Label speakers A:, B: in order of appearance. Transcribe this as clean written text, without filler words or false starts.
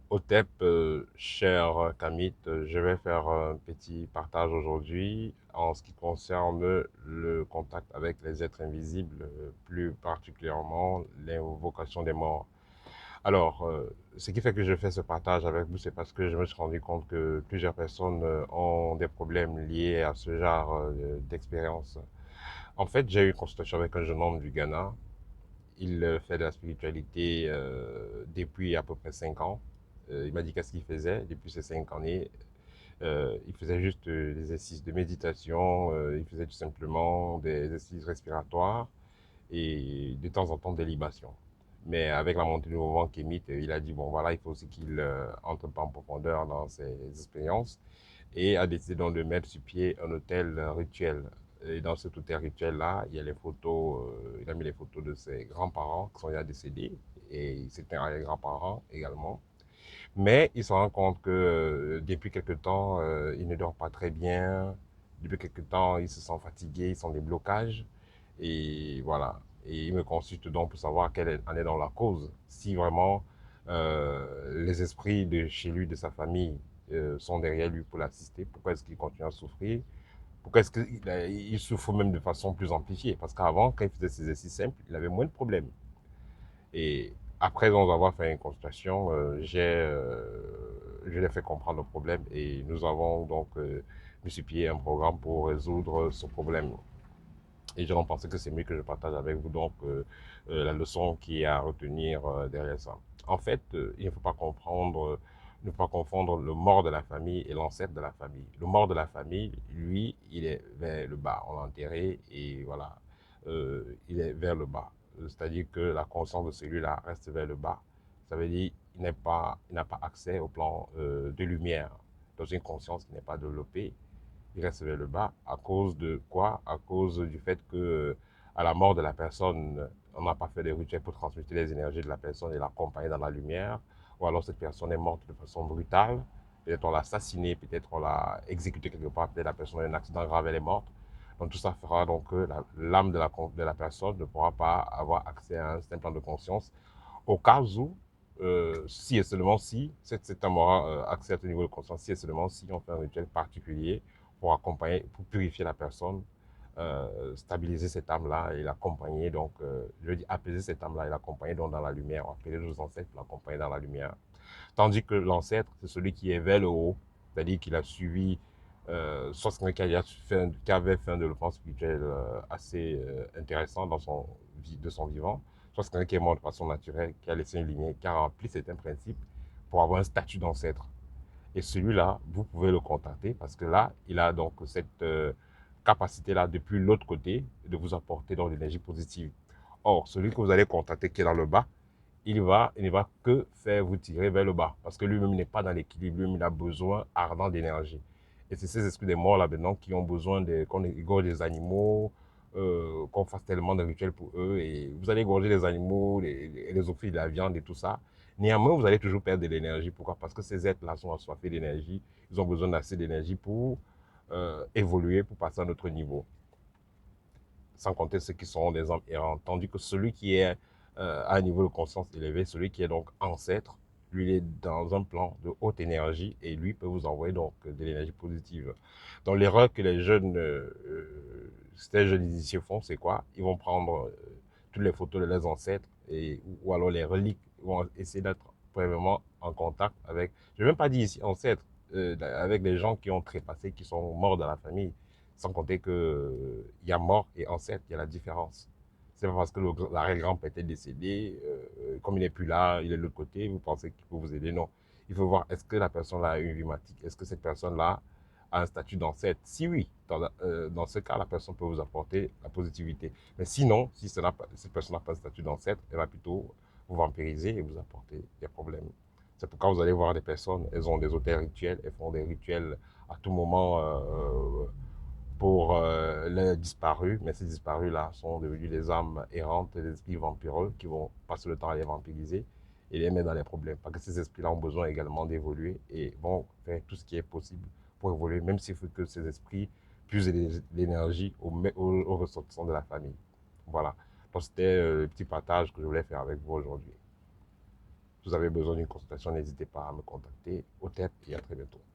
A: Otep, cher Kamit, je vais faire un petit partage aujourd'hui en ce qui concerne le contact avec les êtres invisibles, plus particulièrement l'invocation des morts. Alors, ce qui fait que je fais ce partage avec vous, c'est parce que je me suis rendu compte que plusieurs personnes ont des problèmes liés à ce genre d'expérience. En fait, j'ai eu une consultation avec un jeune homme du Ghana. Il fait de la spiritualité depuis à peu près 5 ans. Il m'a dit qu'est-ce qu'il faisait depuis ces 5 années. Il faisait juste des exercices de méditation, il faisait tout simplement des exercices respiratoires et de temps en temps des libations. Mais avec la montée du mouvement kémite, il a dit, bon voilà, il faut aussi qu'il entre pas en profondeur dans ses expériences et a décidé donc de mettre sur pied un hôtel rituel. Et dans cet hôtel rituel-là, il y a les photos, il a mis les photos de ses grands-parents qui sont déjà décédés et c'était les grands-parents également. Mais il se rend compte que depuis quelque temps, il ne dort pas très bien. Depuis quelque temps, il se sent fatigué, ils sont des blocages. Et voilà. Et il me consulte donc pour savoir quelle en est dans la cause. Si vraiment les esprits de chez lui, de sa famille, sont derrière lui pour l'assister, pourquoi est-ce qu'il continue à souffrir? Pourquoi est-ce qu'il souffre même de façon plus amplifiée? Parce qu'avant, quand il faisait ses exercices simples, il avait moins de problèmes. Et après donc avoir fait une consultation, je l'ai fait comprendre le problème et nous avons donc multiplié un programme pour résoudre ce problème. Et je donc pensé que c'est mieux que je partage avec vous donc la leçon qui est à retenir derrière ça. En fait, il ne faut pas comprendre, ne pas confondre le mort de la famille et l'ancêtre de la famille. Le mort de la famille, lui, il est vers le bas. On l'a enterré et voilà, il est vers le bas. C'est-à-dire que la conscience de celui-là reste vers le bas. Ça veut dire qu'il n'a pas accès au plan de lumière dans une conscience qui n'est pas développée, il reste vers le bas. À cause de quoi? À cause du fait que, à la mort de la personne, on n'a pas fait des rituels pour transmettre les énergies de la personne et l'accompagner dans la lumière. Ou alors cette personne est morte de façon brutale. Peut-être on l'a assassinée, peut-être on l'a exécutée quelque part, peut-être la personne a eu un accident grave, elle est morte. Donc tout ça fera donc que l'âme de la personne ne pourra pas avoir accès à un certain plan de conscience. Au cas où, si et seulement si, cet âme aura accès à ce niveau de conscience, si et seulement si on fait un rituel particulier pour accompagner, pour purifier la personne, stabiliser cette âme-là et l'accompagner, donc, je veux dire, apaiser cette âme-là et l'accompagner donc dans la lumière, appeler nos ancêtres pour l'accompagner dans la lumière. Tandis que l'ancêtre, c'est celui qui est vers le haut, c'est-à-dire qu'il a suivi, soit c'est quelqu'un qui avait fait un développement spirituel assez intéressant dans de son vivant, soit c'est quelqu'un qui est mort de façon naturelle, qui a laissé une lignée, qui a rempli certains principes pour avoir un statut d'ancêtre. Et celui-là, vous pouvez le contacter parce que là, il a donc cette capacité-là depuis l'autre côté de vous apporter donc l'énergie positive. Or, celui que vous allez contacter qui est dans le bas, il ne va que faire vous tirer vers le bas parce que lui-même n'est pas dans l'équilibre, lui-même il a besoin ardent d'énergie. Et c'est ces esprits des morts là maintenant qui ont besoin qu'on égorge des animaux, qu'on fasse tellement de rituels pour eux. Et vous allez égorger les animaux, les offrir de la viande et tout ça. Néanmoins, vous allez toujours perdre de l'énergie. Pourquoi? Parce que ces êtres-là sont assoiffés d'énergie. Ils ont besoin d'assez d'énergie pour évoluer, pour passer à un autre niveau. Sans compter ceux qui seront des âmes errantes. Tandis que celui qui est à un niveau de conscience élevé, celui qui est donc ancêtre, lui, il est dans un plan de haute énergie et lui peut vous envoyer donc de l'énergie positive. Donc l'erreur que ces jeunes initiés font, c'est quoi? Ils vont prendre toutes les photos de leurs ancêtres ou alors les reliques, ils vont essayer d'être vraiment en contact avec, je ne vais même pas dire ici ancêtres, avec des gens qui ont trépassé, qui sont morts dans la famille. Sans compter que il y a mort et ancêtre, il y a la différence. C'est pas parce que l'arrière-grand-père était décédé, comme il n'est plus là, il est de l'autre côté, vous pensez qu'il peut vous aider. Non. Il faut voir, est-ce que la personne-là a une rhumatique? Est-ce que cette personne-là a un statut d'ancêtre? Si oui, dans ce cas, la personne peut vous apporter la positivité. Mais sinon, si cette personne n'a pas de statut d'ancêtre, elle va plutôt vous vampiriser et vous apporter des problèmes. C'est pourquoi vous allez voir des personnes, elles ont des hôtels rituels, elles font des rituels à tout moment pour les disparus, mais ces disparus-là sont devenus des âmes errantes, des esprits vampireux qui vont passer le temps à les vampiriser et les mettre dans les problèmes. Parce que ces esprits-là ont besoin également d'évoluer et vont faire tout ce qui est possible pour évoluer, même s'il faut que ces esprits puisent l'énergie aux ressortissants de la famille. Voilà. Donc c'était le petit partage que je voulais faire avec vous aujourd'hui. vous avez besoin d'une consultation, n'hésitez pas à me contacter. Au TEP et à très bientôt.